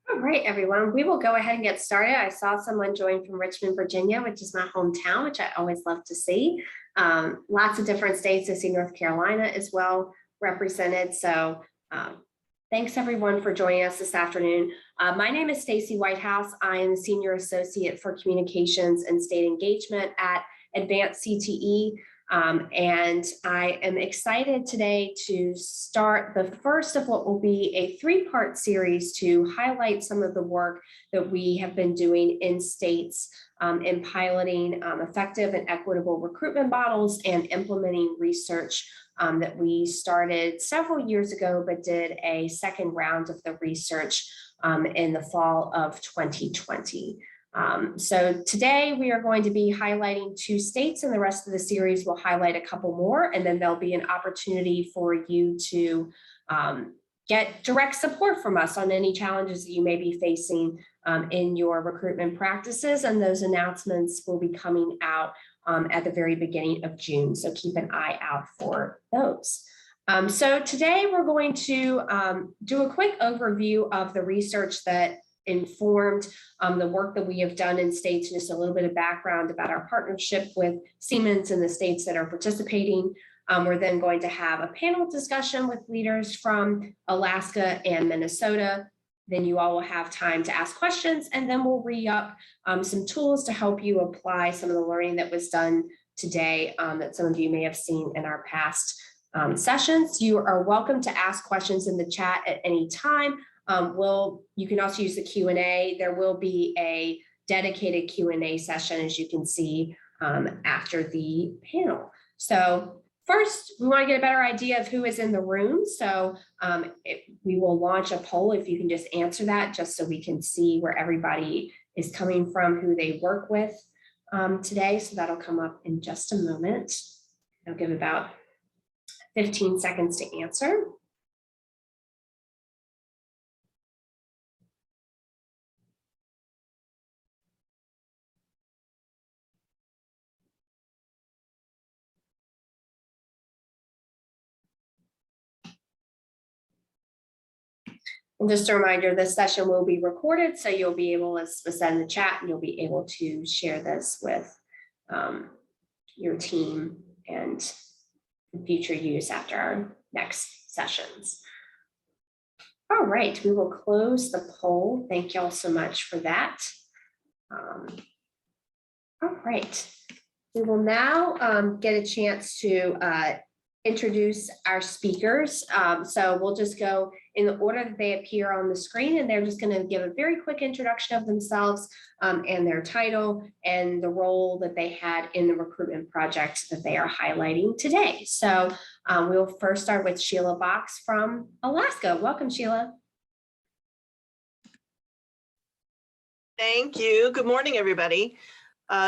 All right, everyone, we will go ahead and get started. I saw someone join from Richmond, Virginia, which is my hometown, which I always love to see. Lots of different states. I see North Carolina as well represented. So thanks everyone for joining us this afternoon. My name is Stacy Whitehouse. I am the Senior Associate for Communications and State Engagement at Advance CTE. And I am excited today to start the first of what will be a three-part series to highlight some of the work that we have been doing in states in piloting effective and equitable recruitment models and implementing research that we started several years ago, but did a second round of the research in the fall of 2020. So today we are going to be highlighting 2 states, and the rest of the series will highlight a couple more, and then there'll be an opportunity for you to get direct support from us on any challenges that you may be facing in your recruitment practices, and those announcements will be coming out at the very beginning of June, so keep an eye out for those. So today we're going to do a quick overview of the research that informed the work that we have done in states, just a little bit of background about our partnership with Siemens and the states that are participating. We're then going to have a panel discussion with leaders from Alaska and Minnesota. Then you all will have time to ask questions, and then we'll re-up some tools to help you apply some of the learning that was done today that some of you may have seen in our past sessions. You are welcome to ask questions in the chat at any time. You can also use the Q&A. There will be a dedicated Q&A session, as you can see, after the panel. So first, we want to get a better idea of who is in the room. So we will launch a poll if you can just answer that, just so we can see where everybody is coming from, who they work with today. So that'll come up in just a moment. I'll give about 15 seconds to answer. And just a reminder, this session will be recorded, so you'll be able, as was said in the chat, and you'll be able to share this with your team and future use after our next sessions. All right, we will close the poll. Thank you all so much for that. All right, we will now get a chance to introduce our speakers. So we'll just go in the order that they appear on the screen, and they're just going to give a very quick introduction of themselves and their title and the role that they had in the recruitment project that they are highlighting today. So we'll first start with Sheila Box from Alaska. Welcome, Sheila. Thank you. Good morning, everybody.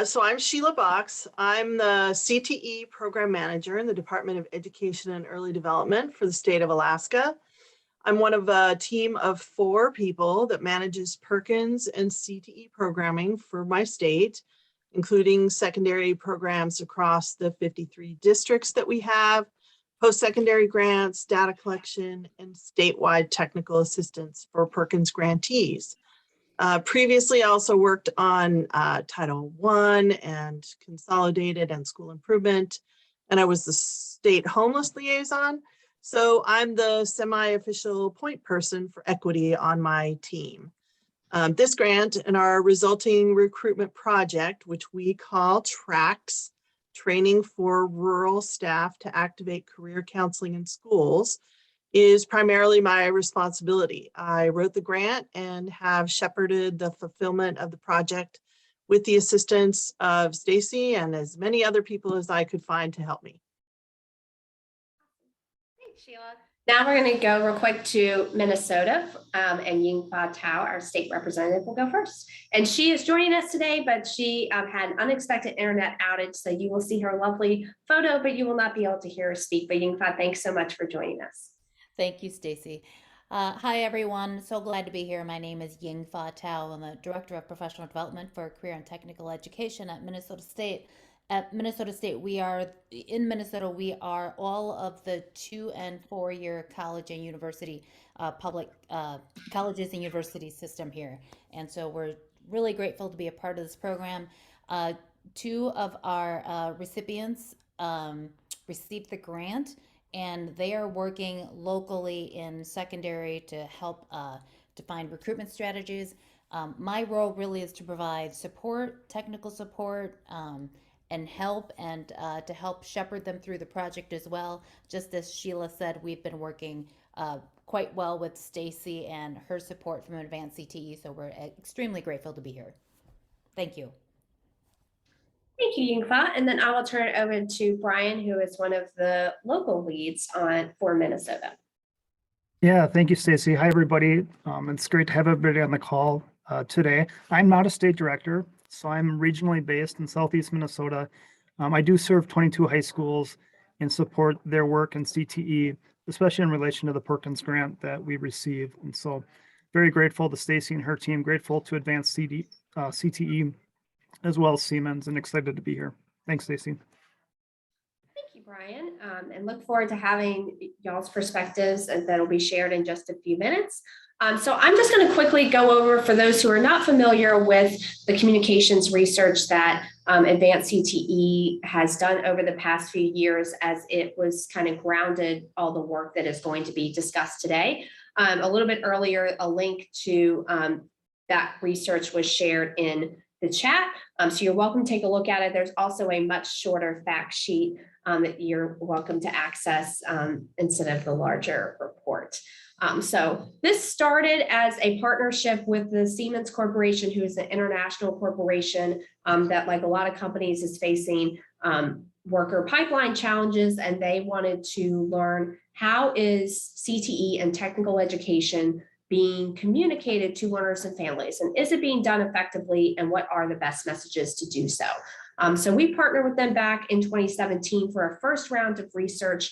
So I'm Sheila Box. I'm the CTE program manager in the Department of Education and Early Development for the state of Alaska. I'm one of a team of 4 people that manages Perkins and CTE programming for my state, including secondary programs across the 53 districts that we have, post-secondary grants, data collection, and statewide technical assistance for Perkins grantees. Previously, I also worked on Title I and Consolidated and School Improvement, and I was the state homeless liaison. So I'm the semi-official point person for equity on my team. This grant and our resulting recruitment project, which we call TRACS, Training for Rural Staff to Activate Career Counseling in Schools, is primarily my responsibility. I wrote the grant and have shepherded the fulfillment of the project with the assistance of Stacy and as many other people as I could find to help me. Thanks, Sheila. Now we're going to go real quick to Minnesota, and Ying-Fa Tao, our state representative, will go first. And she is joining us today, but she had an unexpected internet outage, so you will see her lovely photo, but you will not be able to hear her speak. But Ying-Fa, thanks so much for joining us. Thank you, Stacy. Hi, everyone. So glad to be here. My name is Ying-Fa Tao. I'm the Director of Professional Development for Career and Technical Education at Minnesota State. At Minnesota State, we are in Minnesota. We are all of the 2 and 4 year college and university public colleges and university system here, and so we're really grateful to be a part of this program. 2 of our recipients received the grant, and they are working locally in secondary to help define recruitment strategies. My role really is to provide support, technical support, and help, and to help shepherd them through the project as well. Just as Sheila said, we've been working quite well with Stacy and her support from Advance CTE, so we're extremely grateful to be here. Thank you. Thank you, Yingfa. And then I will turn it over to Brian, who is one of the local leads for Minnesota. Yeah, thank you, Stacy. Hi, everybody. It's great to have everybody on the call today. I'm not a state director, so I'm regionally based in Southeast Minnesota. I do serve 22 high schools and support their work in CTE, especially in relation to the Perkins grant that we received. And so very grateful to Stacy and her team, grateful to Advance CTE, as well as Siemens, and excited to be here. Thanks, Stacy. Thank you, Brian, and look forward to having y'all's perspectives that will be shared in just a few minutes. So I'm just going to quickly go over, for those who are not familiar with the communications research that Advance CTE has done over the past few years, as it was kind of grounded all the work that is going to be discussed today. A little bit earlier, a link to that research was shared in the chat. So you're welcome to take a look at it. There's also a much shorter fact sheet that you're welcome to access instead of the larger report. So this started as a partnership with the Siemens Corporation, who is an international corporation that, like a lot of companies, is facing worker pipeline challenges, and they wanted to learn how is CTE and technical education being communicated to learners and families, and is it being done effectively, and what are the best messages to do so? So we partnered with them back in 2017 for our first round of research.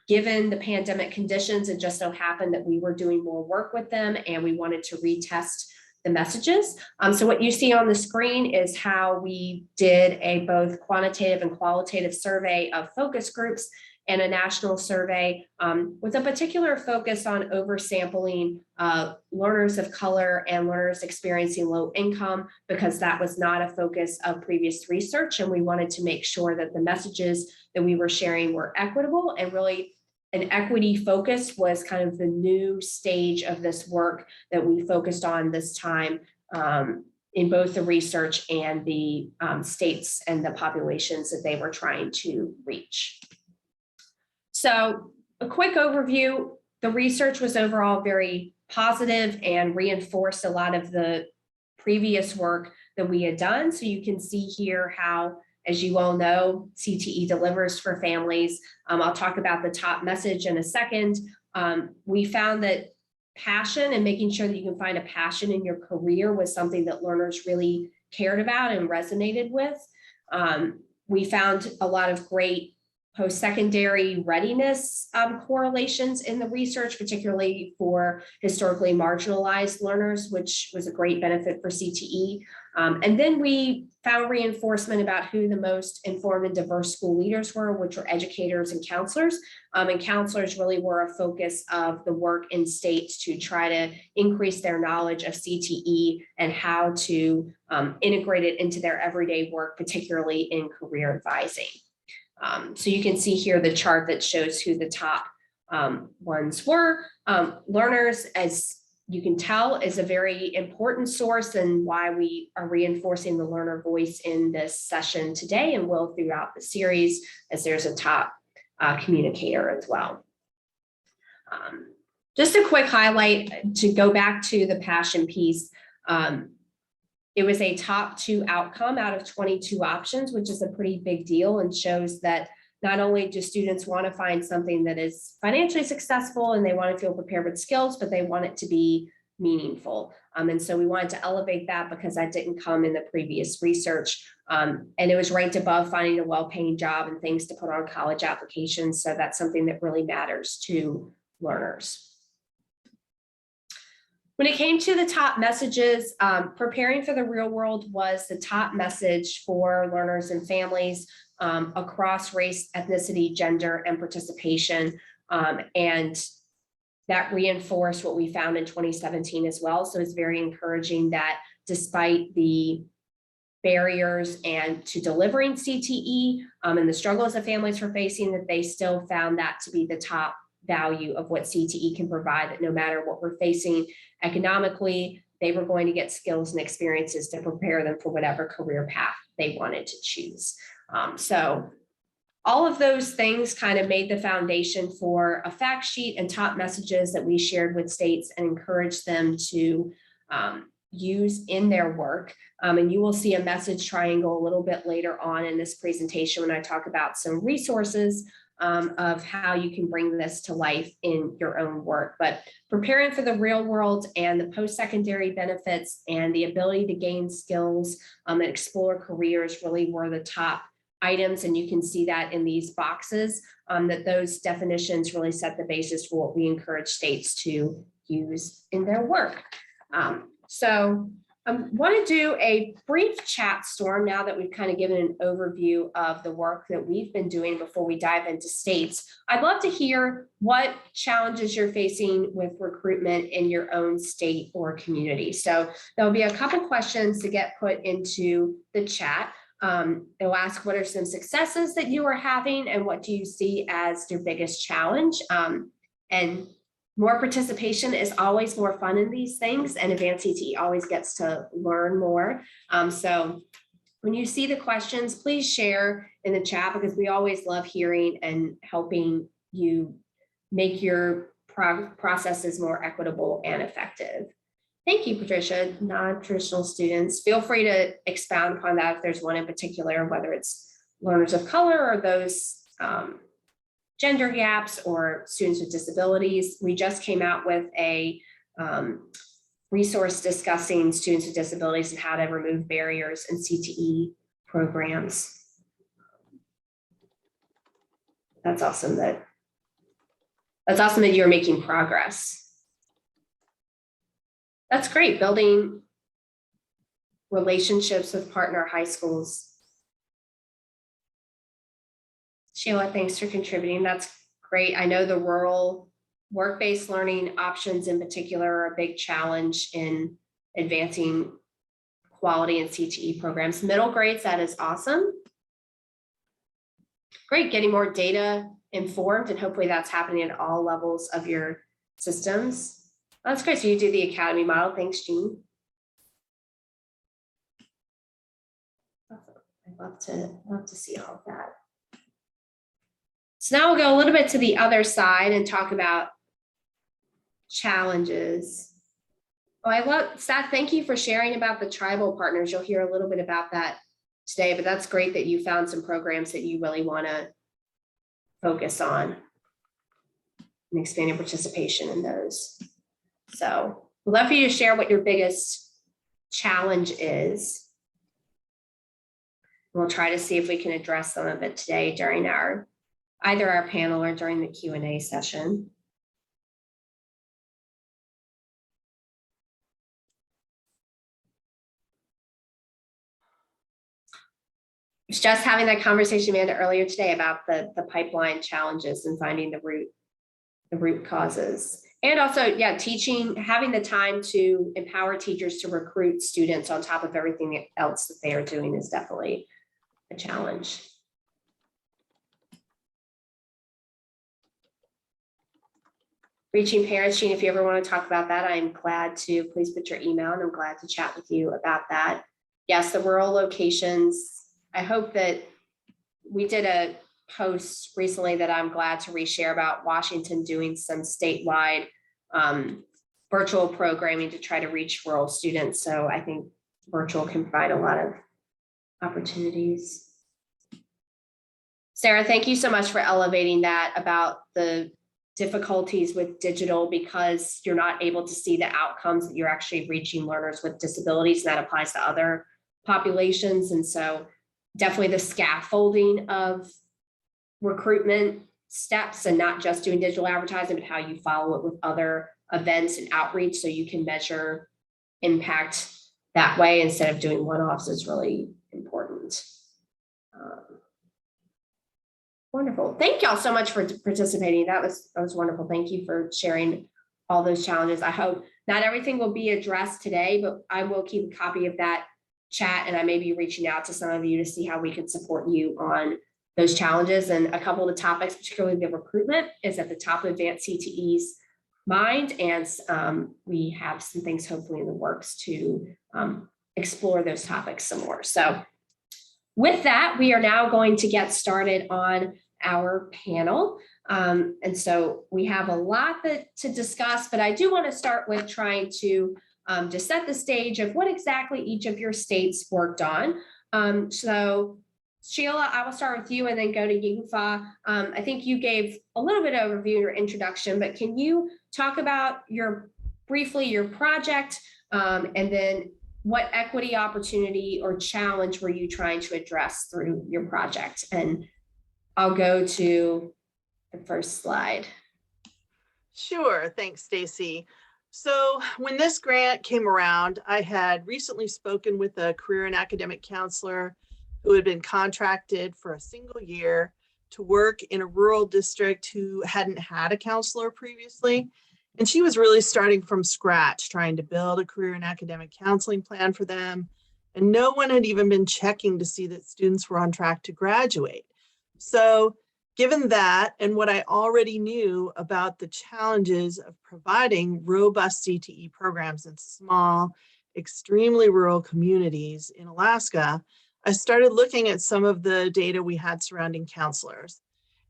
Given the pandemic conditions, it just so happened that we were doing more work with them, and we wanted to retest the messages. So what you see on the screen is how we did a both quantitative and qualitative survey of focus groups and a national survey with a particular focus on oversampling learners of color and learners experiencing low income, because that was not a focus of previous research. And we wanted to make sure that the messages that we were sharing were equitable, and really an equity focus was kind of the new stage of this work that we focused on this time in both the research and the states and the populations that they were trying to reach. So a quick overview, the research was overall very positive and reinforced a lot of the previous work that we had done. So you can see here how, as you all know, CTE delivers for families. I'll talk about the top message in a second. We found that passion and making sure that you can find a passion in your career was something that learners really cared about and resonated with. We found a lot of great post-secondary readiness correlations in the research, particularly for historically marginalized learners, which was a great benefit for CTE. And then we found reinforcement about who the most informed and diverse school leaders were, which were educators and counselors. And counselors really were a focus of the work in states to try to increase their knowledge of CTE and how to integrate it into their everyday work, particularly in career advising. So you can see here the chart that shows who the top ones were. Learners, as you can tell, is a very important source, and why we are reinforcing the learner voice in this session today, and will throughout the series, as there's a top communicator as well. Just a quick highlight to go back to the passion piece. It was a top 2 outcome out of 22 options, which is a pretty big deal, and shows that not only do students want to find something that is financially successful and they want to feel prepared with skills, but they want it to be meaningful. And so we wanted to elevate that, because that didn't come in the previous research. And it was ranked above finding a well-paying job and things to put on college applications. So that's something that really matters to learners. When it came to the top messages, preparing for the real world was the top message for learners and families across race, ethnicity, gender, and participation. And that reinforced what we found in 2017 as well. So it's very encouraging that despite the barriers and to delivering CTE and the struggles that families were facing, that they still found that to be the top value of what CTE can provide, that no matter what we're facing economically, they were going to get skills and experiences to prepare them for whatever career path they wanted to choose. So all of those things kind of made the foundation for a fact sheet and top messages that we shared with states and encouraged them to use in their work. And you will see a message triangle a little bit later on in this presentation when I talk about some resources of how you can bring this to life in your own work. But preparing for the real world and the post-secondary benefits and the ability to gain skills and explore careers really were the top items. And you can see that in these boxes, that those definitions really set the basis for what we encourage states to use in their work. So I want to do a brief chat storm now that we've kind of given an overview of the work that we've been doing before we dive into states. I'd love to hear what challenges you're facing with recruitment in your own state or community. So there'll be a couple questions to get put into the chat. They'll ask what are some successes that you are having and what do you see as your biggest challenge? And more participation is always more fun in these things, and Advance CTE always gets to learn more. So when you see the questions, please share in the chat because we always love hearing and helping you make your processes more equitable and effective. Thank you, Patricia. Non-traditional students, feel free to expound upon that if there's one in particular, whether it's learners of color or those gender gaps or students with disabilities. We just came out with a resource discussing students with disabilities and how to remove barriers in CTE programs. That's awesome that you're making progress. That's great, building relationships with partner high schools. Sheila, thanks for contributing. That's great. I know the rural work-based learning options in particular are a big challenge in advancing quality in CTE programs. Middle grades, that is awesome. Great, getting more data informed, and hopefully that's happening at all levels of your systems. That's great. So you do the academy model. Thanks, Jean. I'd love to see all of that. So now we'll go a little bit to the other side and talk about challenges. Oh, Seth, thank you for sharing about the tribal partners. You'll hear a little bit about that today, but that's great that you found some programs that you really want to focus on and expanding participation in those. So we'd love for you to share what your biggest challenge is. We'll try to see if we can address some of it today during either our panel or during the Q&A session. I was just having that conversation, Amanda, earlier today about the pipeline challenges and finding the root causes. And also, yeah, having the time to empower teachers to recruit students on top of everything else that they are doing is definitely a challenge. Reaching parents, Jean, if you ever want to talk about that, I'm glad to. Please put your email and I'm glad to chat with you about that. Yes, the rural locations. I hope that we did a post recently that I'm glad to reshare about Washington doing some statewide virtual programming to try to reach rural students. So I think virtual can provide a lot of opportunities. Sarah, thank you so much for elevating that about the difficulties with digital because you're not able to see the outcomes that you're actually reaching learners with disabilities. And that applies to other populations. And so definitely the scaffolding of recruitment steps and not just doing digital advertising, but how you follow it with other events and outreach so you can measure impact that way instead of doing one-offs is really important. Wonderful. Thank y'all so much for participating. That was wonderful. Thank you for sharing all those challenges. I hope not everything will be addressed today, but I will keep a copy of that chat, and I may be reaching out to some of you to see how we can support you on those challenges. And a couple of the topics, particularly the recruitment, is at the top of Advance CTE's mind, and we have some things hopefully in the works to explore those topics some more. So with that, we are now going to get started on our panel. And so we have a lot to discuss, but I do want to start with trying to just set the stage of what exactly each of your states worked on. So Sheila, I will start with you and then go to Yingfa. I think you gave a little bit of overview in your introduction, but can you talk about briefly your project, and then what equity opportunity or challenge were you trying to address through your project? And I'll go to the first slide. Sure, thanks, Stacy. So when this grant came around, I had recently spoken with a career and academic counselor who had been contracted for a single year to work in a rural district who hadn't had a counselor previously. And she was really starting from scratch, trying to build a career and academic counseling plan for them. And no one had even been checking to see that students were on track to graduate. So given that and what I already knew about the challenges of providing robust CTE programs in small, extremely rural communities in Alaska, I started looking at some of the data we had surrounding counselors.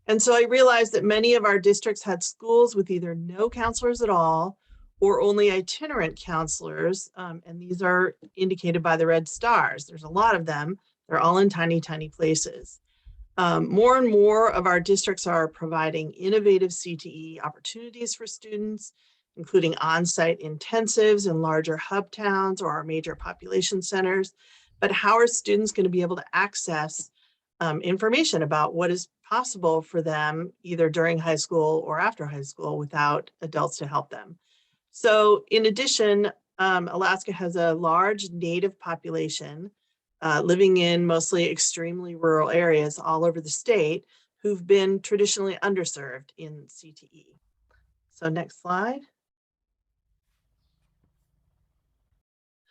And so I realized that many of our districts had schools with either no counselors at all or only itinerant counselors. And these are indicated by the red stars. There's a lot of them. They're all in tiny, tiny places. More and more of our districts are providing innovative CTE opportunities for students, including on-site intensives in larger hub towns or our major population centers. But how are students going to be able to access information about what is possible for them either during high school or after high school without adults to help them? So in addition, Alaska has a large Native population living in mostly extremely rural areas all over the state who've been traditionally underserved in CTE. So next slide.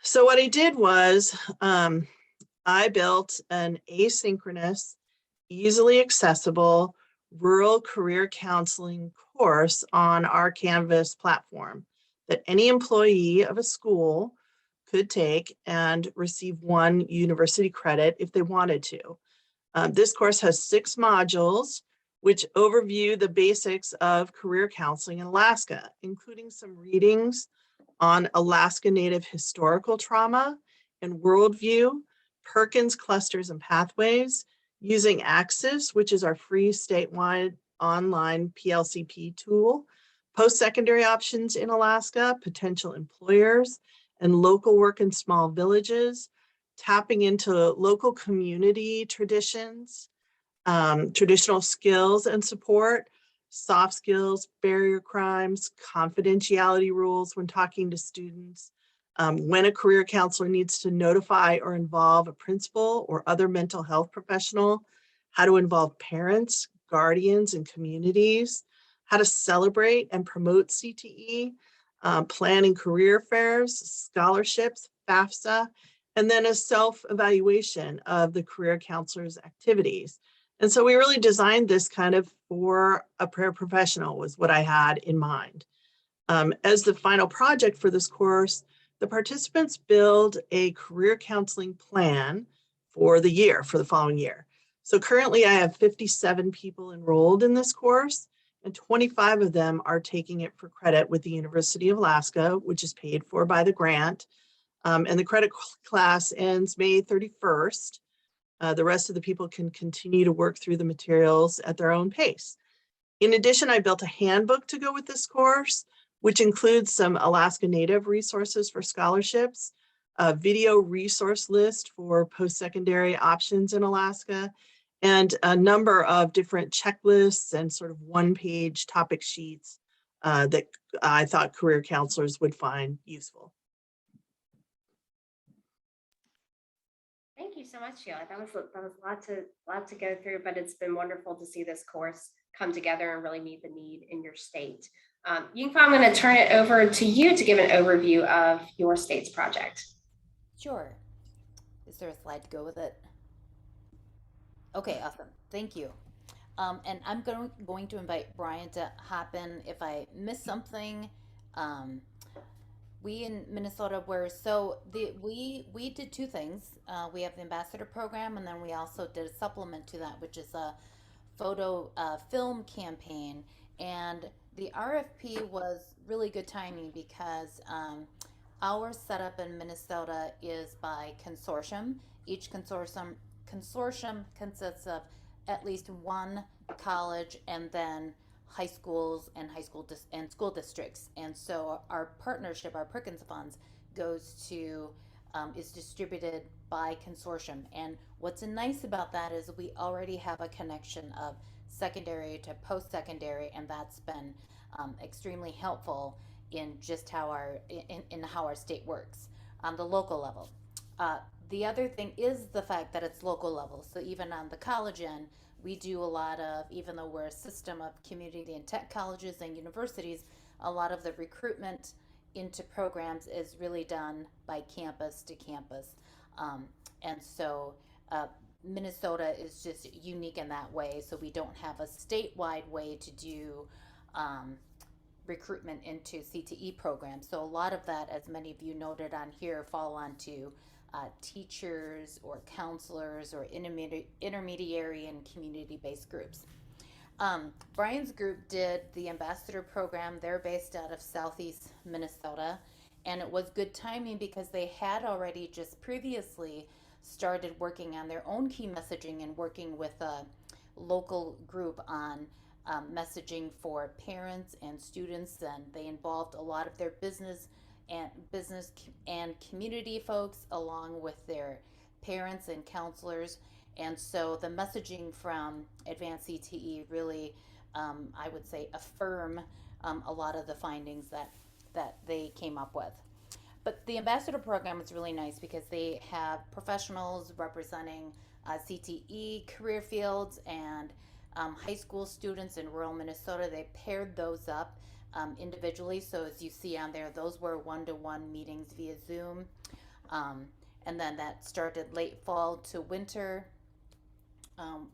So what I did was I built an asynchronous, easily accessible rural career counseling course on our Canvas platform that any employee of a school could take and receive 1 university credit if they wanted to. This course has 6 modules, which overview the basics of career counseling in Alaska, including some readings on Alaska Native historical trauma and worldview, Perkins clusters and pathways, using Axis, which is our free statewide online PLCP tool, post-secondary options in Alaska, potential employers, and local work in small villages, tapping into local community traditions, traditional skills and support, soft skills, barrier crimes, confidentiality rules when talking to students, when a career counselor needs to notify or involve a principal or other mental health professional, how to involve parents, guardians, and communities, how to celebrate and promote CTE, planning career fairs, scholarships, FAFSA, and then a self-evaluation of the career counselor's activities. And so we really designed this kind of for a paraprofessional was what I had in mind. As the final project for this course, the participants build a career counseling plan for the following year. So currently I have 57 people enrolled in this course, and 25 of them are taking it for credit with the University of Alaska, which is paid for by the grant. And the credit class ends May 31st. The rest of the people can continue to work through the materials at their own pace. In addition, I built a handbook to go with this course, which includes some Alaska Native resources for scholarships, a video resource list for post-secondary options in Alaska, and a number of different checklists and sort of one-page topic sheets that I thought career counselors would find useful. Thank you so much, Sheila. That was a lot to go through, but it's been wonderful to see this course come together and really meet the need in your state. Yingfa, I'm going to turn it over to you to give an overview of your state's project. Sure. Is there a slide to go with it? Okay, awesome. Thank you. And I'm going to invite Brian to hop in if I miss something. We in Minnesota we did two things. We have the ambassador program, and then we also did a supplement to that, which is a photo film campaign. And the RFP was really good timing because our setup in Minnesota is by consortium. Each consortium consists of at least one college and then high schools and school districts. And so our partnership, our Perkins funds, is distributed by consortium. And what's nice about that is we already have a connection of secondary to post-secondary, and that's been extremely helpful in just how our state works on the local level. The other thing is the fact that it's local level. So even on the college end, we do a lot of, even though we're a system of community and tech colleges and universities, a lot of the recruitment into programs is really done by campus to campus. And so Minnesota is just unique in that way. So we don't have a statewide way to do recruitment into CTE programs. So a lot of that, as many of you noted on here, fall onto teachers or counselors or intermediary and community-based groups. Brian's group did the ambassador program. They're based out of Southeast Minnesota, and it was good timing because they had already just previously started working on their own key messaging and working with a local group on messaging for parents and students, and they involved a lot of their business and community folks along with their parents and counselors. And so the messaging from Advance CTE really, I would say, affirm a lot of the findings that they came up with. But the ambassador program is really nice because they have professionals representing CTE career fields and high school students in rural Minnesota. They paired those up individually. So as you see on there, those were one-to-one meetings via Zoom. And then that started late fall to winter.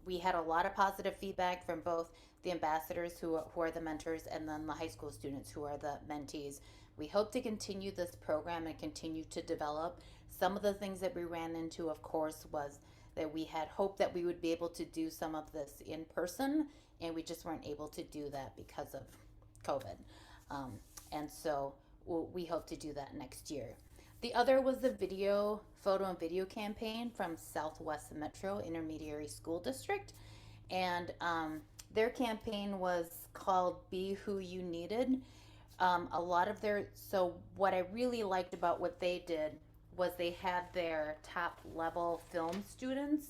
We had a lot of positive feedback from both the ambassadors who are the mentors and then the high school students who are the mentees. We hope to continue this program and continue to develop. Some of the things that we ran into, of course, was that we had hoped that we would be able to do some of this in person, and we just weren't able to do that because of COVID. And so we hope to do that next year. The other was the photo and video campaign from Southwest Metro Intermediary School District. And their campaign was called Be Who You Needed. So what I really liked about what they did was they had their top level film students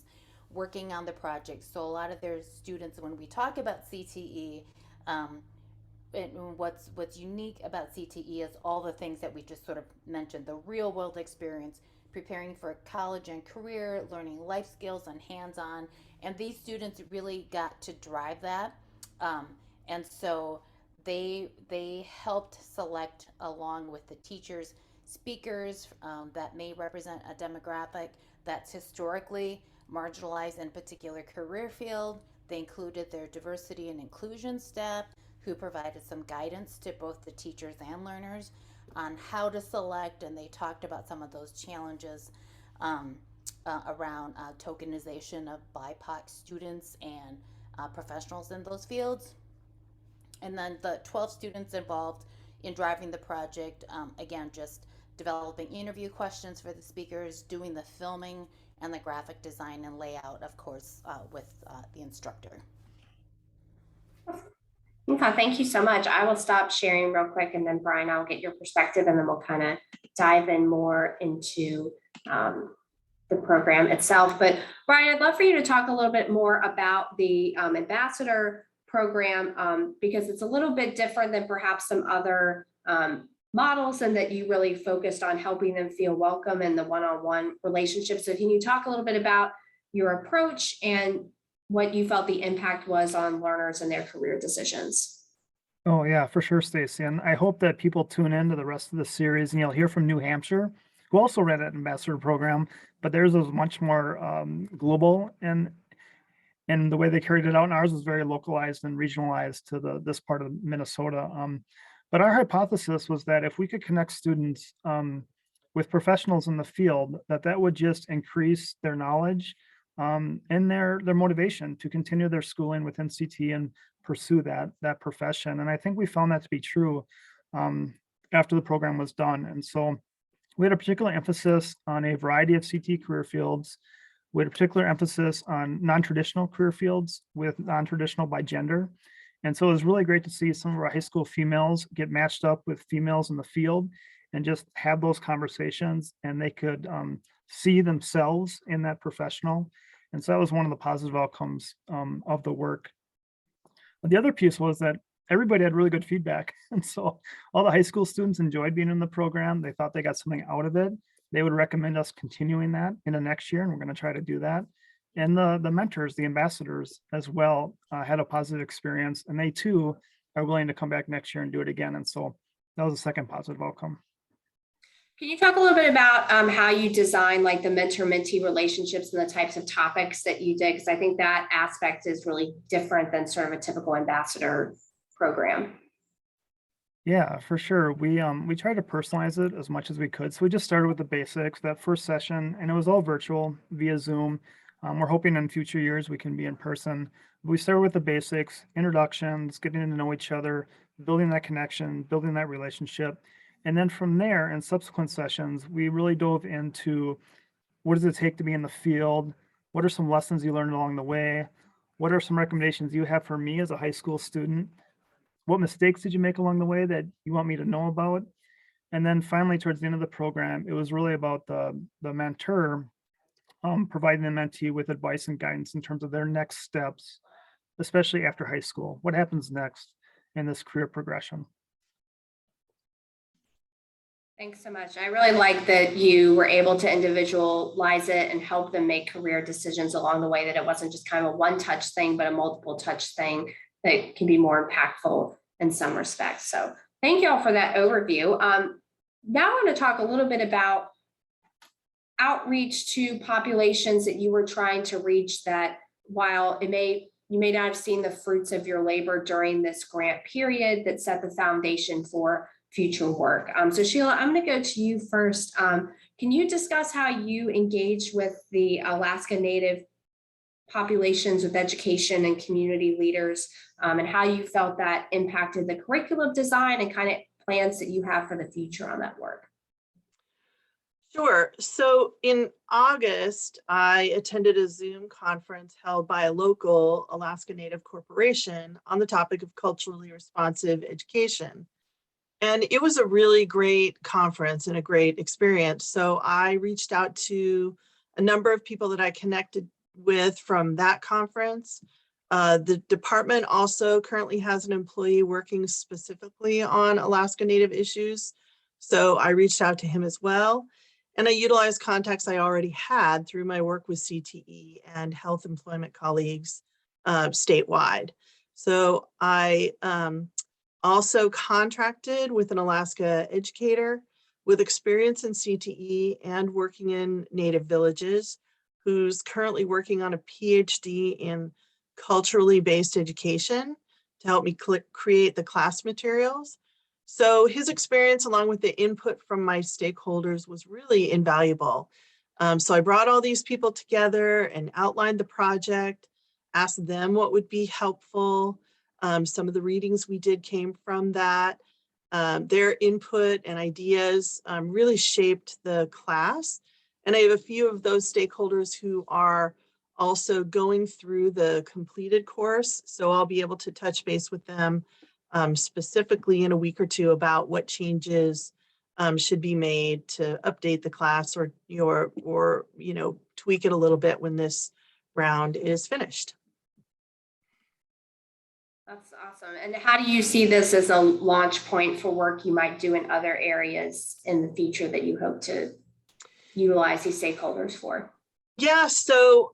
working on the project. So a lot of their students, when we talk about CTE, and what's unique about CTE is all the things that we just sort of mentioned: the real world experience, preparing for college and career, learning life skills and hands-on. And these students really got to drive that. And so they helped select, along with the teachers, speakers that may represent a demographic that's historically marginalized in a particular career field. They included their diversity and inclusion staff, who provided some guidance to both the teachers and learners on how to select, and they talked about some of those challenges around tokenization of BIPOC students and professionals in those fields. And then the 12 students involved in driving the project, again, just developing interview questions for the speakers, doing the filming and the graphic design and layout, of course, with the instructor. Okay, thank you so much. I will stop sharing real quick, and then Brian, I'll get your perspective, and then we'll kind of dive in more into the program itself. But Brian, I'd love for you to talk a little bit more about the ambassador program because it's a little bit different than perhaps some other models, and that you really focused on helping them feel welcome in the one-on-one relationship. So can you talk a little bit about your approach and what you felt the impact was on learners and their career decisions? Oh yeah, for sure, Stacy. And I hope that people tune in to the rest of the series, and you'll hear from New Hampshire, who also ran an ambassador program, but theirs was much more global and the way they carried it out. And ours was very localized and regionalized to this part of Minnesota. But our hypothesis was that if we could connect students with professionals in the field, that would just increase their knowledge and their motivation to continue their schooling within CTE and pursue that profession. And I think we found that to be true after the program was done. And so we had a particular emphasis on a variety of CTE career fields. We had a particular emphasis on non-traditional career fields with non-traditional by gender. And so it was really great to see some of our high school females get matched up with females in the field and just have those conversations, and they could see themselves in that professional. And so that was one of the positive outcomes of the work. But the other piece was that everybody had really good feedback. And so all the high school students enjoyed being in the program. They thought they got something out of it. They would recommend us continuing that in the next year, and we're going to try to do that. And the mentors, the ambassadors as well, had a positive experience, and they too are willing to come back next year and do it again. And so that was the second positive outcome. Can you talk a little bit about how you design like the mentor-mentee relationships and the types of topics that you did? Because I think that aspect is really different than sort of a typical ambassador program. Yeah, for sure. We tried to personalize it as much as we could. So we just started with the basics, that first session, and it was all virtual via Zoom. We're hoping in future years we can be in person. We started with the basics, introductions, getting to know each other, building that connection, building that relationship. And then from there, in subsequent sessions, we really dove into what does it take to be in the field? What are some lessons you learned along the way? What are some recommendations you have for me as a high school student? What mistakes did you make along the way that you want me to know about? And then finally, towards the end of the program, it was really about the mentor providing the mentee with advice and guidance in terms of their next steps, especially after high school. What happens next in this career progression? Thanks so much. I really like that you were able to individualize it and help them make career decisions along the way, that it wasn't just kind of a one-touch thing, but a multiple touch thing that can be more impactful in some respects. So thank you all for that overview. Now I want to talk a little bit about outreach to populations that you were trying to reach, that while you may not have seen the fruits of your labor during this grant period, that set the foundation for future work. So Sheila, I'm going to go to you first. Can you discuss how you engaged with the Alaska Native populations with education and community leaders, and how you felt that impacted the curriculum design and kind of plans that you have for the future on that work? Sure. So in August, I attended a Zoom conference held by a local Alaska Native corporation on the topic of culturally responsive education. And it was a really great conference and a great experience. So I reached out to a number of people that I connected with from that conference. The department also currently has an employee working specifically on Alaska Native issues. So I reached out to him as well. And I utilized contacts I already had through my work with CTE and health employment colleagues statewide. So I also contracted with an Alaska educator with experience in CTE and working in Native villages, who's currently working on a PhD in culturally based education to help me create the class materials. So his experience, along with the input from my stakeholders, was really invaluable. So I brought all these people together and outlined the project, asked them what would be helpful. Some of the readings we did came from that. Their input and ideas really shaped the class. And I have a few of those stakeholders who are also going through the completed course. So I'll be able to touch base with them specifically in a week or two about what changes should be made to update the class or tweak it a little bit when this round is finished. That's awesome. And how do you see this as a launch point for work you might do in other areas in the future that you hope to utilize these stakeholders for? Yeah, so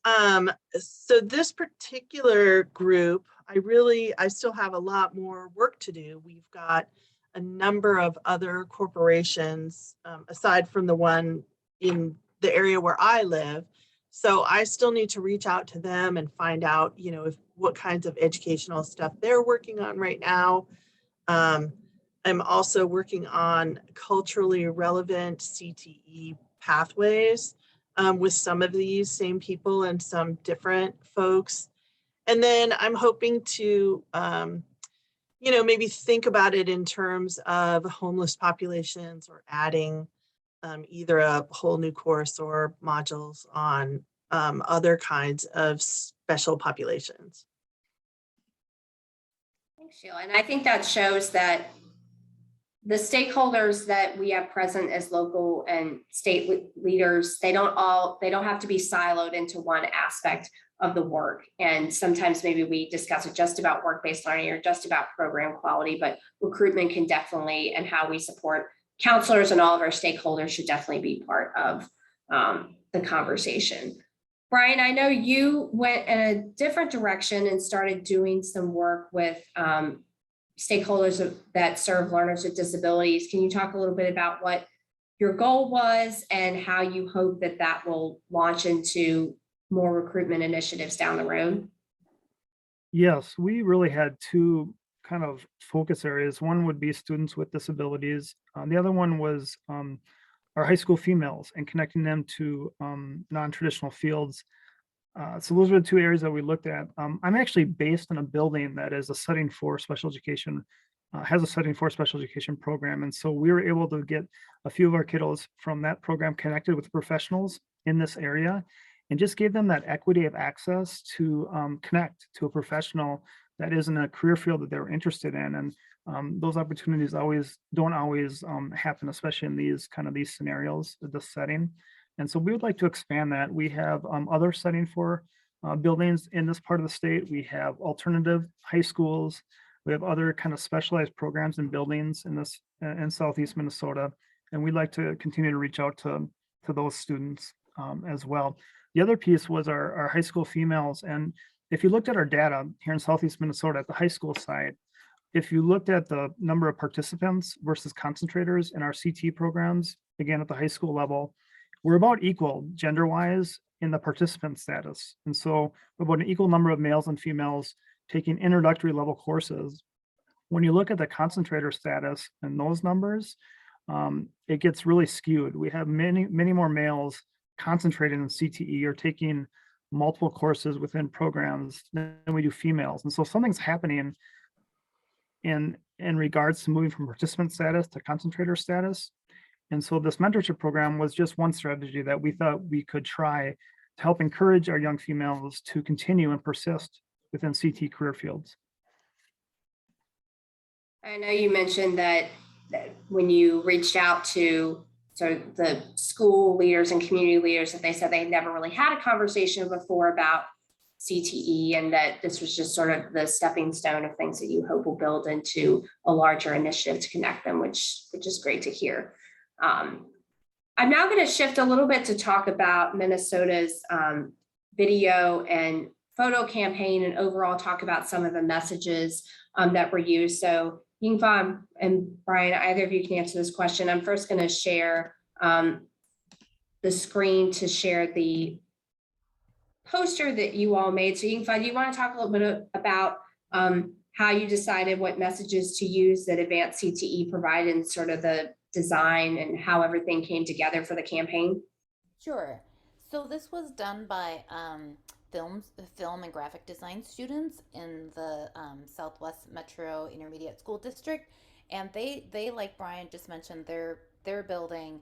this particular group, I still have a lot more work to do. We've got a number of other corporations, aside from the one in the area where I live. So I still need to reach out to them and find out, what kinds of educational stuff they're working on right now. Um, I'm also working on culturally relevant CTE pathways with some of these same people and some different folks. And then I'm hoping to, maybe think about it in terms of homeless populations or adding either a whole new course or modules on other kinds of special populations. Thanks, Sheila. And I think that shows that the stakeholders that we have present as local and state leaders, they don't have to be siloed into one aspect of the work. And sometimes maybe we discuss it just about work-based learning or just about program quality, but recruitment can definitely, and how we support counselors and all of our stakeholders should definitely be part of the conversation. Brian, I know you went in a different direction and started doing some work with stakeholders that serve learners with disabilities. Can you talk a little bit about what your goal was and how you hope that that will launch into more recruitment initiatives down the road? Yes, we really had two kind of focus areas. One would be students with disabilities. The other one was our high school females and connecting them to non-traditional fields. So those were the two areas that we looked at. I'm actually based in a building that is a setting for special education, has a setting for special education program. And so we were able to get a few of our kiddos from that program connected with professionals in this area and just gave them that equity of access to connect to a professional that is in a career field that they're interested in. And those opportunities don't always happen, especially in these scenarios, this setting. And so we would like to expand that. We have other setting for buildings in this part of the state. We have alternative high schools. We have other kind of specialized programs and buildings in Southeast Minnesota. And we'd like to continue to reach out to those students as well. The other piece was our high school females. And if you looked at our data here in Southeast Minnesota at the high school side, if you looked at the number of participants versus concentrators in our CT programs, again, at the high school level, we're about equal gender-wise in the participant status. And so about an equal number of males and females taking introductory level courses. When you look at the concentrator status and those numbers, it gets really skewed. We have many more males concentrating in CTE or taking multiple courses within programs than we do females. And so something's happening in regards to moving from participant status to concentrator status. And so this mentorship program was just one strategy that we thought we could try to help encourage our young females to continue and persist within CT career fields. I know you mentioned that when you reached out to sort of the school leaders and community leaders, that they said they never really had a conversation before about CTE, and that this was just sort of the stepping stone of things that you hope will build into a larger initiative to connect them, which is great to hear. I'm now going to shift a little bit to talk about Minnesota's video and photo campaign and overall talk about some of the messages that were used. So Yingfa and Brian, either of you can answer this question. I'm first going to share the screen to share the poster that you all made. So Yingfa, do you want to talk a little bit about how you decided what messages to use that Advance CTE provided and sort of the design and how everything came together for the campaign? Sure. So this was done by film and graphic design students in the Southwest Metro Intermediate School District, and they like Brian just mentioned, they're building.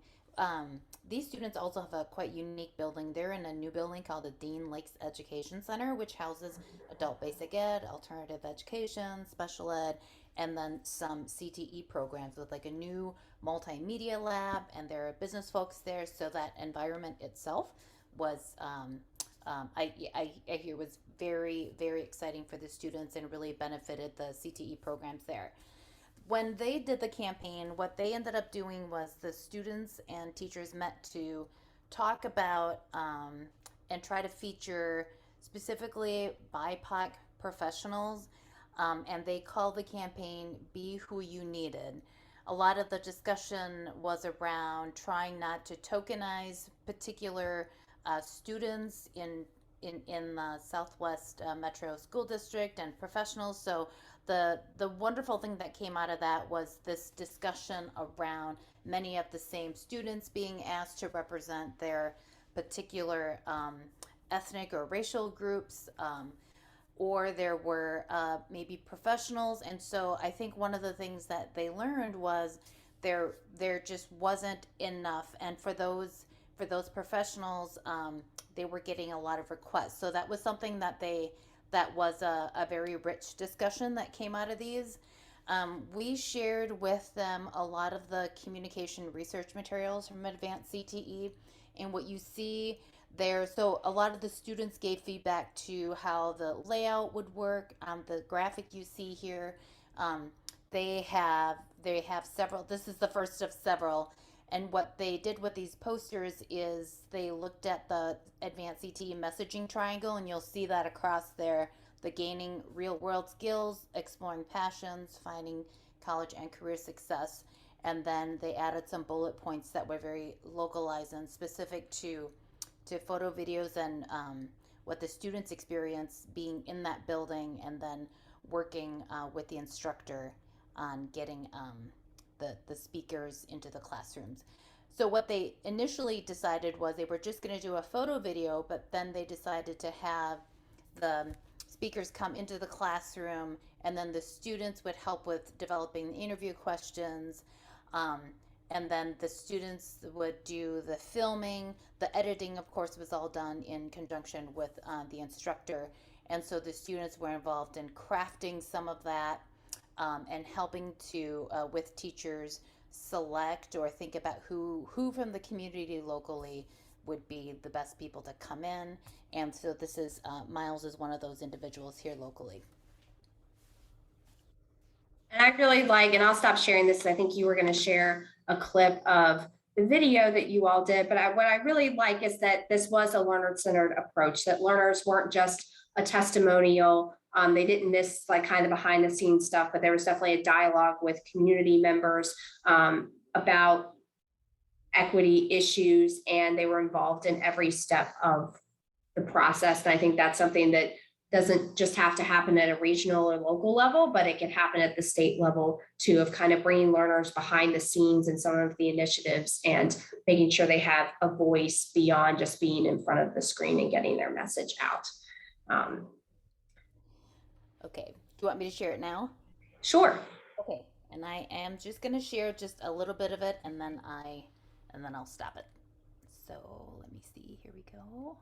These students also have a quite unique building. They're in a new building called the Dean Lakes Education Center, which houses adult basic ed, alternative education, special ed, and then some CTE programs with like a new multimedia lab, and there are business folks there. So that environment itself was, I hear, was very, very exciting for the students and really benefited the CTE programs there. When they did the campaign, what they ended up doing was the students and teachers met to talk about and try to feature specifically BIPOC professionals, and they called the campaign Be Who You Needed. A lot of the discussion was around trying not to tokenize particular students in the Southwest Metro School District and professionals. So the wonderful thing that came out of that was this discussion around many of the same students being asked to represent their particular ethnic or racial groups, or there were maybe professionals. And so I think one of the things that they learned was there just wasn't enough. And for those professionals, they were getting a lot of requests. So that was something that was a very rich discussion that came out of these. We shared with them a lot of the communication research materials from Advance CTE, and what you see there. So a lot of the students gave feedback to how the layout would work. The graphic you see here, they have several. This is the first of several. And what they did with these posters is they looked at the Advanced CTE messaging triangle, and you'll see that across there, the gaining real world skills, exploring passions, finding college and career success. And then they added some bullet points that were very localized and specific to photo videos and what the students experience being in that building, and then working with the instructor on getting the speakers into the classrooms. So what they initially decided was they were just going to do a photo video, but then they decided to have the speakers come into the classroom, and then the students would help with developing the interview questions. And then the students would do the filming. The editing, of course, was all done in conjunction with the instructor. And so the students were involved in crafting some of that, and helping to, with teachers, select or think about who from the community locally would be the best people to come in. And so this is, Miles is one of those individuals here locally. And I really like, and I'll stop sharing this, I think you were going to share a clip of the video that you all did, but what I really like is that this was a learner-centered approach, that learners weren't just a testimonial. They didn't miss like kind of behind the scenes stuff, but there was definitely a dialogue with community members about equity issues, and they were involved in every step of the process. And I think that's something that doesn't just have to happen at a regional or local level, but it can happen at the state level too, of kind of bringing learners behind the scenes in some of the initiatives and making sure they have a voice beyond just being in front of the screen and getting their message out. Okay, do you want me to share it now? Sure. Okay, and I am just going to share just a little bit of it, and then I'll stop it. So let me see, here we go.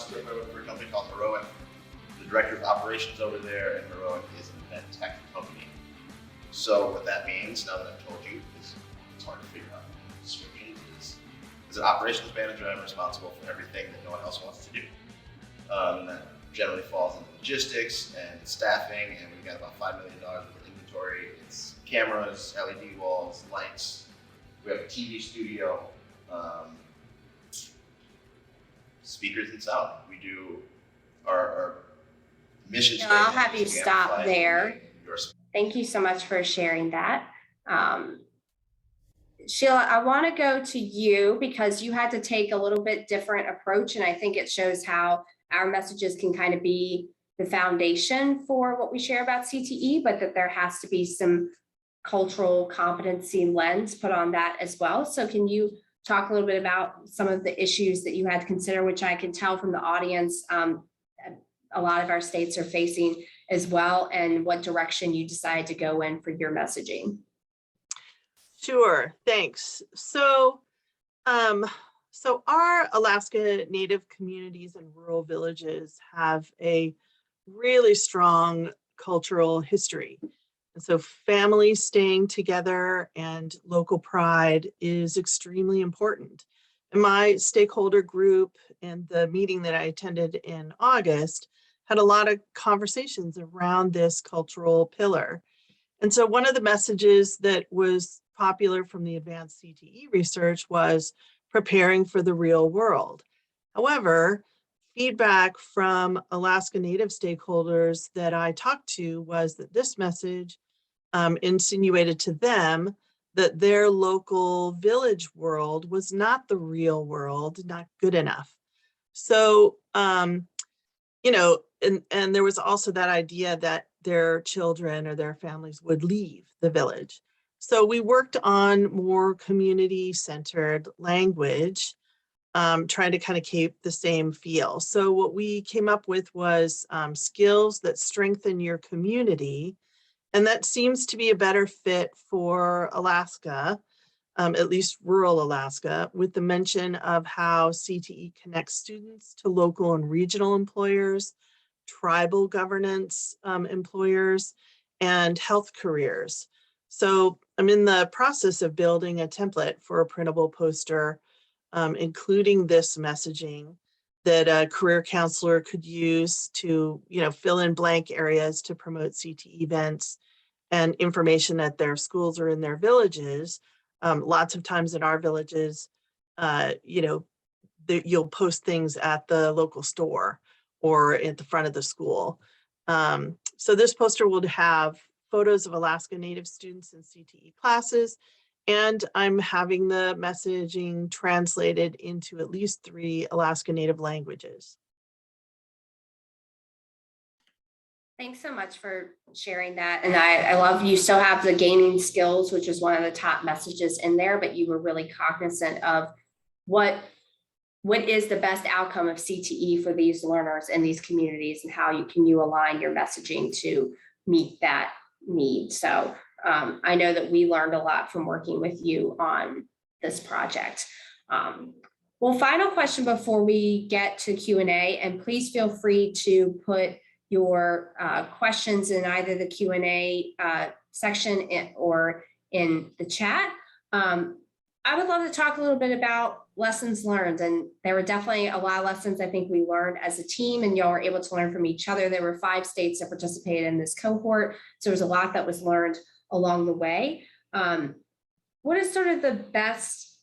I work for a company called Heroic. The director of operations over there, and Heroic is an ed tech company. So what that means, now that I've told you, is it's hard to figure out. The description is, as an operations manager, I'm responsible for everything that no one else wants to do. And that generally falls into logistics and staffing, and we've got about $5 million worth of inventory. It's cameras, LED walls, lights. We have a TV studio. Speakers and sound. We do our mission statement. I'll have you stop there. Thank you so much for sharing that. Sheila, I want to go to you because you had to take a little bit different approach, and I think it shows how our messages can kind of be the foundation for what we share about CTE, but that there has to be some cultural competency lens put on that as well. So can you talk a little bit about some of the issues that you had to consider, which I can tell from the audience, a lot of our states are facing as well, and what direction you decide to go in for your messaging. Sure, thanks. So our Alaska Native communities and rural villages have a really strong cultural history. And so families staying together and local pride is extremely important. And my stakeholder group and the meeting that I attended in August had a lot of conversations around this cultural pillar. And so one of the messages that was popular from the Advance CTE research was preparing for the real world. However, feedback from Alaska Native stakeholders that I talked to was that this message insinuated to them that their local village world was not the real world, not good enough. So, and there was also that idea that their children or their families would leave the village. So we worked on more community-centered language, trying to kind of keep the same feel. So what we came up with was skills that strengthen your community. And that seems to be a better fit for Alaska, at least rural Alaska, with the mention of how CTE connects students to local and regional employers, tribal governance employers, and health careers. So I'm in the process of building a template for a printable poster, including this messaging that a career counselor could use to, fill in blank areas to promote CTE events and information at their schools or in their villages. Lots of times in our villages, you'll post things at the local store or at the front of the school. So this poster would have photos of Alaska Native students in CTE classes, and I'm having the messaging translated into at least 3 Alaska Native languages. Thanks so much for sharing that. And I love you still have the gaining skills, which is one of the top messages in there, but you were really cognizant of what is the best outcome of CTE for these learners in these communities, and how you align your messaging to meet that need. So I know that we learned a lot from working with you on this project. Well, final question before we get to Q&A, and please feel free to put your questions in either the Q&A section or in the chat. I would love to talk a little bit about lessons learned, and there were definitely a lot of lessons I think we learned as a team, and y'all were able to learn from each other. There were 5 states that participated in this cohort, so there was a lot that was learned along the way. What is sort of the best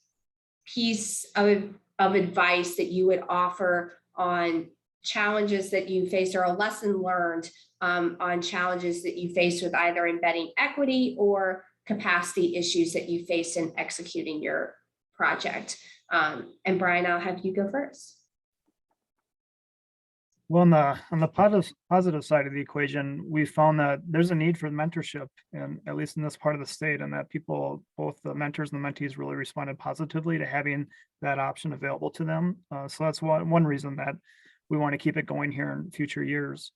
piece of advice that you would offer on challenges that you faced, or a lesson learned on challenges that you faced with either embedding equity or capacity issues that you faced in executing your project? And Brian, I'll have you go first. Well, on the positive side of the equation, we found that there's a need for mentorship, and at least in this part of the state, and that people, both the mentors and the mentees, really responded positively to having that option available to them. So that's one reason that we want to keep it going here in future years.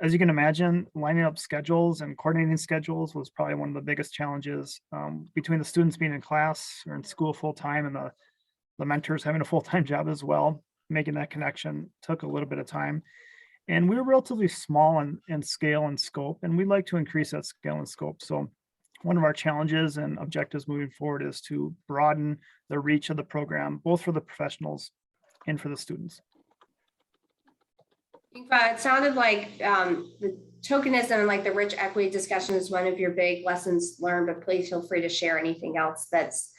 As you can imagine, lining up schedules and coordinating schedules was probably one of the biggest challenges, between the students being in class or in school full time and the mentors having a full-time job as well. Making that connection took a little bit of time. And we were relatively small in scale and scope, and we'd like to increase that scale and scope. So one of our challenges and objectives moving forward is to broaden the reach of the program, both for the professionals and for the students. It sounded like the tokenism and like the rich equity discussion is one of your big lessons learned, but please feel free to share anything else that's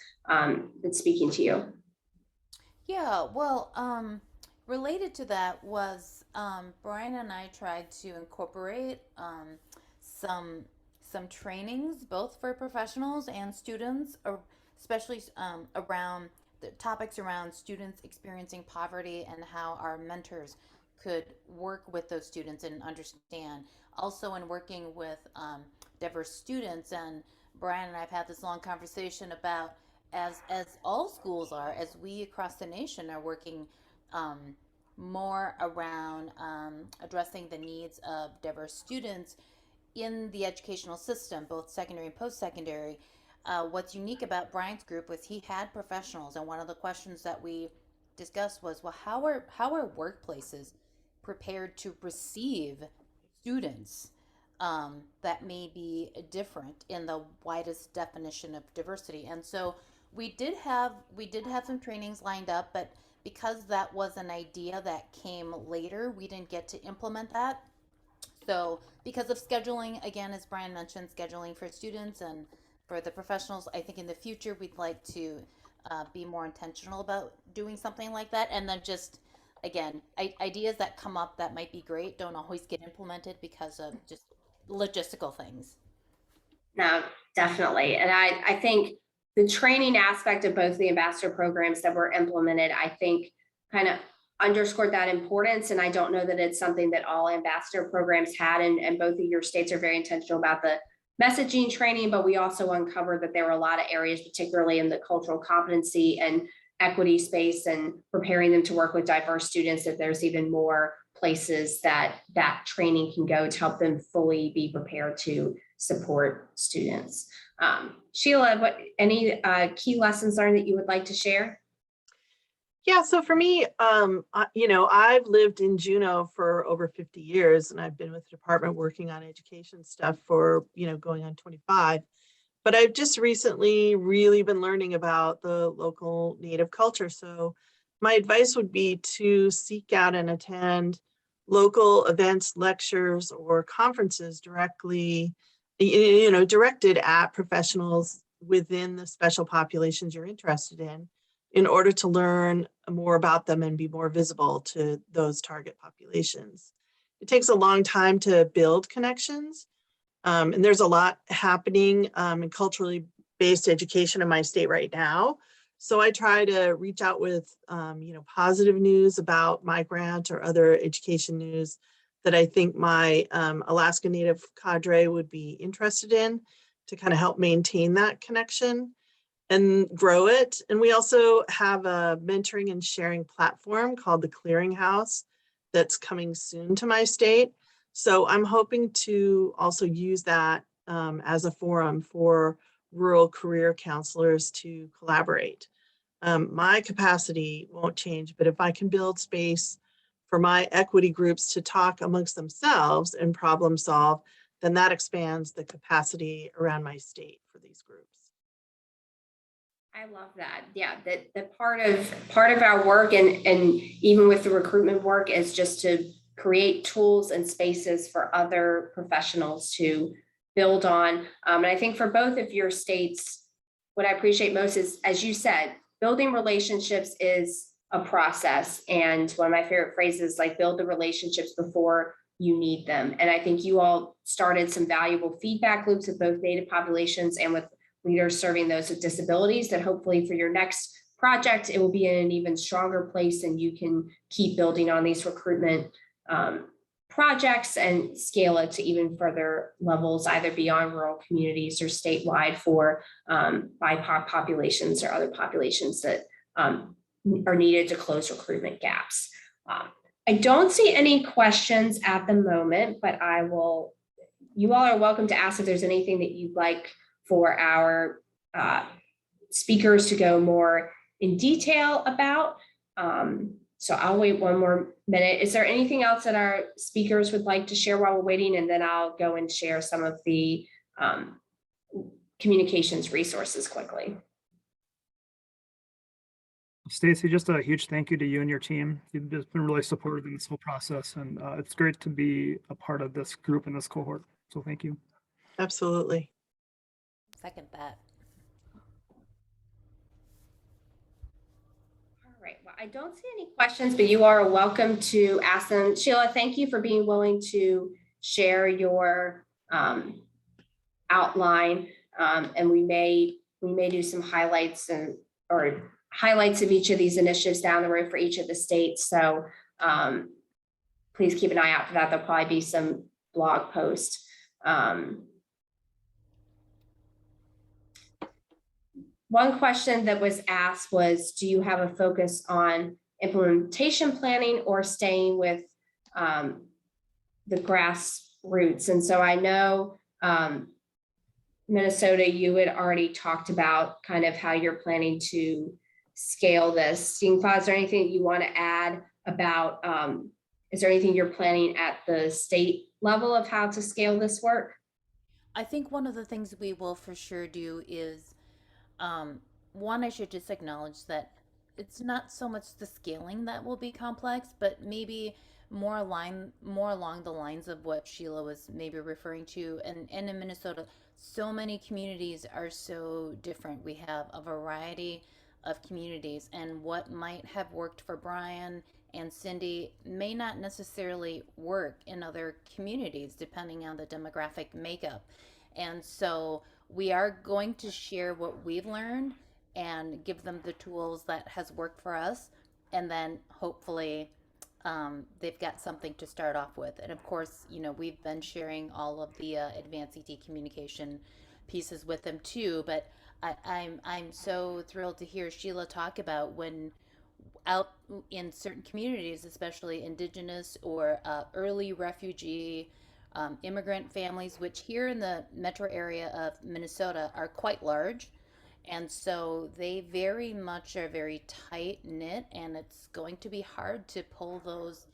speaking to you. Yeah, well, related to that was Brian and I tried to incorporate some trainings, both for professionals and students, especially around the topics around students experiencing poverty and how our mentors could work with those students and understand. Also, in working with diverse students, and Brian and I have had this long conversation about, as all schools are, as we across the nation are working more around addressing the needs of diverse students in the educational system, both secondary and post-secondary. What's unique about Brian's group was he had professionals, and one of the questions that we discussed was, well, how are workplaces prepared to receive students that may be different in the widest definition of diversity? And so we did have some trainings lined up, but because that was an idea that came later, we didn't get to implement that. So because of scheduling, again, as Brian mentioned, scheduling for students and for the professionals, I think in the future we'd like to be more intentional about doing something like that. And then just, again, ideas that come up that might be great don't always get implemented because of just logistical things. No, definitely. And I think the training aspect of both the ambassador programs that were implemented, I think kind of underscored that importance. And I don't know that it's something that all ambassador programs had. And both of your states are very intentional about the messaging training, but we also uncovered that there were a lot of areas, particularly in the cultural competency and equity space, and preparing them to work with diverse students, that there's even more places that training can go to help them fully be prepared to support students. Sheila, any key lessons learned that you would like to share? Yeah, so for me, I've lived in Juneau for over 50 years, and I've been with the department working on education stuff for, going on 25. But I've just recently really been learning about the local Native culture. So my advice would be to seek out and attend local events, lectures, or conferences directly, directed at professionals within the special populations you're interested in order to learn more about them and be more visible to those target populations. It takes a long time to build connections, and there's a lot happening in culturally based education in my state right now. So I try to reach out with, positive news about my grant or other education news that I think my Alaska Native cadre would be interested in, to kind of help maintain that connection and grow it. And we also have a mentoring and sharing platform called the Clearinghouse that's coming soon to my state. So I'm hoping to also use that as a forum for rural career counselors to collaborate. My capacity won't change, but if I can build space for my equity groups to talk amongst themselves and problem solve, then that expands the capacity around my state for these groups. I love that. Yeah, that part of our work and even with the recruitment work is just to create tools and spaces for other professionals to build on. And I think for both of your states, what I appreciate most is, as you said, building relationships is a process. And one of my favorite phrases, like, build the relationships before you need them. And I think you all started some valuable feedback loops with both Native populations and with leaders serving those with disabilities, that hopefully for your next project, it will be in an even stronger place, and you can keep building on these recruitment projects and scale it to even further levels, either beyond rural communities or statewide for BIPOC populations or other populations that are needed to close recruitment gaps. I don't see any questions at the moment, but you all are welcome to ask if there's anything that you'd like for our speakers to go more in detail about. So I'll wait one more minute. Is there anything else that our speakers would like to share while we're waiting? And then I'll go and share some of the communications resources quickly. Stacy, just a huge thank you to you and your team. You've just been really supportive in this whole process, and it's great to be a part of this group and this cohort. So thank you. Absolutely. Second that. All right, well, I don't see any questions, but you are welcome to ask them. Sheila, thank you for being willing to share your outline, and we may do some highlights or highlights of each of these initiatives down the road for each of the states. So please keep an eye out for that. There'll probably be some blog posts. One question that was asked was, do you have a focus on implementation planning or staying with the grassroots. And so I know Minnesota, you had already talked about kind of how you're planning to scale this. Yingfa, is there anything you want to add about, is there anything you're planning at the state level of how to scale this work? I think one of the things we will for sure do is, one, I should just acknowledge that it's not so much the scaling that will be complex, but maybe more along the lines of what Sheila was maybe referring to. And in Minnesota, so many communities are so different. We have a variety of communities, and what might have worked for Brian and Cindy may not necessarily work in other communities depending on the demographic makeup. And so we are going to share what we've learned and give them the tools that has worked for us, and then hopefully they've got something to start off with. And of course, you know, we've been sharing all of the Advance CTE communication pieces with them too. But I'm so thrilled to hear Sheila talk about when out in certain communities, especially indigenous or early refugee immigrant families, which here in the metro area of Minnesota are quite large. And so they very much are very tight knit, and it's going to be hard to pull those,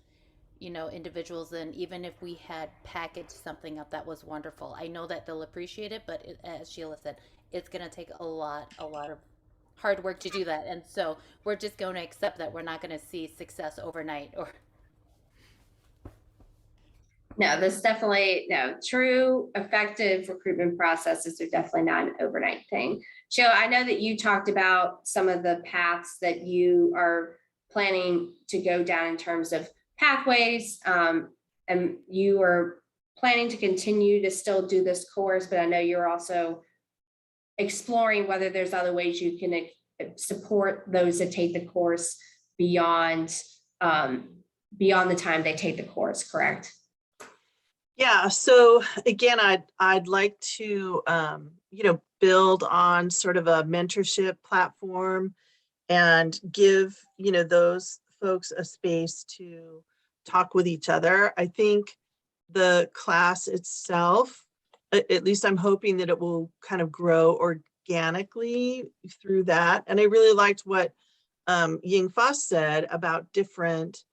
you know, individuals in. Even if we had packaged something up that was wonderful, I know that they'll appreciate it, but as Sheila said, it's going to take a lot of hard work to do that. And so we're just going to accept that we're not going to see success overnight. Or No, this definitely, no, true effective recruitment processes are definitely not an overnight thing. Sheila, I know that you talked about some of the paths that you are planning to go down in terms of pathways, and you are planning to continue to still do this course, but I know you're also exploring whether there's other ways you can support those that take the course beyond the time they take the course, correct? Yeah, so again, I'd like to build on sort of a mentorship platform and give those folks a space to talk with each other. I think the class itself, at least I'm hoping that it will kind of grow organically through that. And I really liked what Yingfa said about different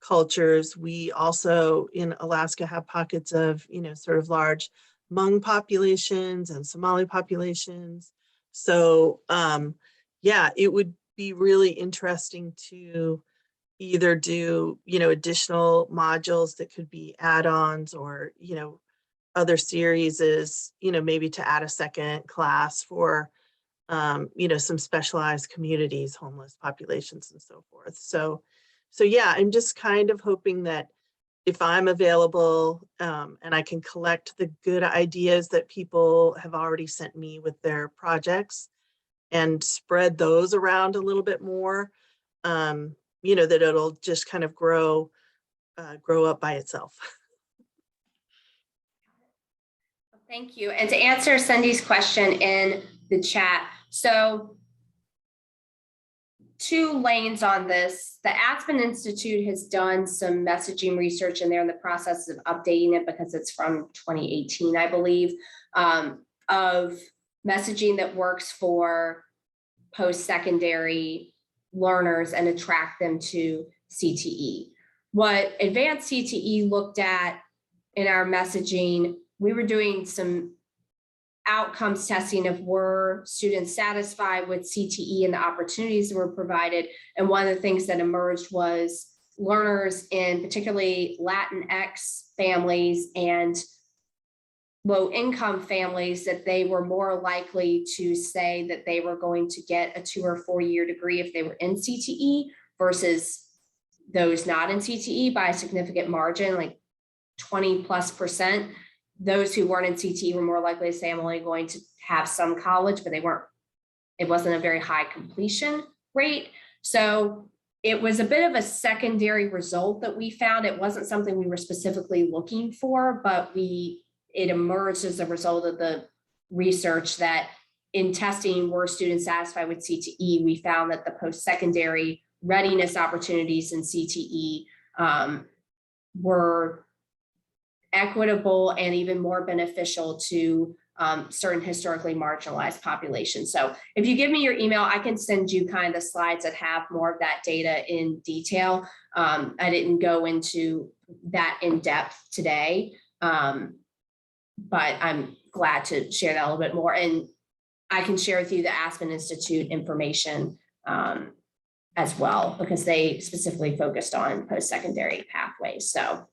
cultures. We also in Alaska have pockets of, sort of large Hmong populations and Somali populations. So yeah, it would be really interesting to either do, additional modules that could be add-ons, or, other series is, maybe to add a second class for, some specialized communities, homeless populations and so forth. So yeah, I'm just kind of hoping that if I'm available and I can collect the good ideas that people have already sent me with their projects and spread those around a little bit more, that it'll just kind of grow up by itself. Thank you. And to answer Cindy's question in the chat, so 2 lanes on this. The Aspen Institute has done some messaging research, and they're in the process of updating it because it's from 2018, I believe, of messaging that works for post-secondary learners and attract them to CTE. What Advance CTE looked at in our messaging, we were doing some outcomes testing of were students satisfied with CTE and the opportunities that were provided. And one of the things that emerged was learners in particularly Latinx families and low income families, that they were more likely to say that they were going to get a 2 or 4 year degree if they were in CTE versus those not in CTE by a significant margin, like 20+%. Those who weren't in CTE were more likely to say, I'm only going to have some college, but it wasn't a very high completion rate. So it was a bit of a secondary result that we found. It wasn't something we were specifically looking for, but it emerged as a result of the research that in testing were students satisfied with CTE, we found that the post-secondary readiness opportunities in CTE were equitable and even more beneficial to certain historically marginalized populations. So if you give me your email, I can send you kind of the slides that have more of that data in detail. I didn't go into that in depth today, but I'm glad to share that a little bit more. And I can share with you the Aspen Institute information as well, because they specifically focused on post-secondary pathways. So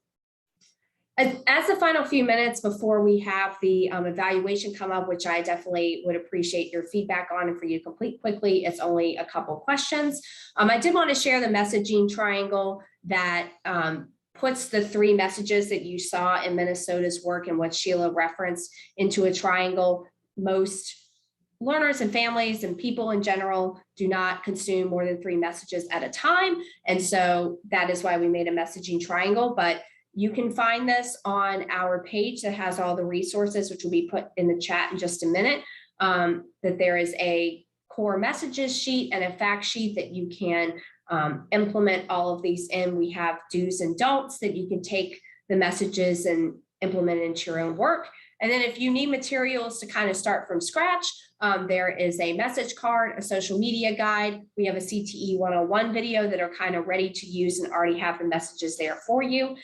as the final few minutes before we have the evaluation come up, which I definitely would appreciate your feedback on and for you to complete quickly, it's only a couple questions. I did want to share the messaging triangle that puts the 3 messages that you saw in Minnesota's work and what Sheila referenced into a triangle. Most learners and families and people in general do not consume more than 3 messages at a time. And so that is why we made a messaging triangle, but you can find this on our page that has all the resources, which will be put in the chat in just a minute, that there is a core messages sheet and a fact sheet that you can implement all of these in. We have do's and don'ts that you can take the messages and implement into your own work. And then if you need materials to kind of start from scratch, there is a message card, a social media guide. We have a CTE 101 video that are kind of ready to use and already have the messages there for you.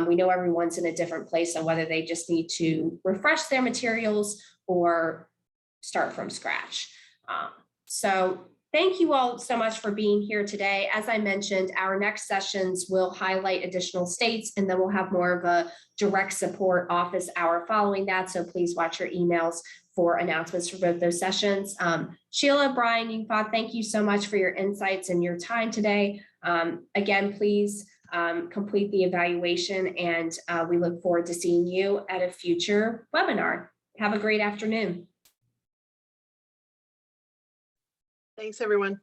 We know everyone's in a different place on whether they just need to refresh their materials or start from scratch. So thank you all so much for being here today. As I mentioned, our next sessions will highlight additional states, and then we'll have more of a direct support office hour following that. So please watch your emails for announcements for both those sessions. Sheila, Brian, Yingfa, thank you so much for your insights and your time today. Again, please complete the evaluation, and we look forward to seeing you at a future webinar. Have a great afternoon. Thanks, everyone.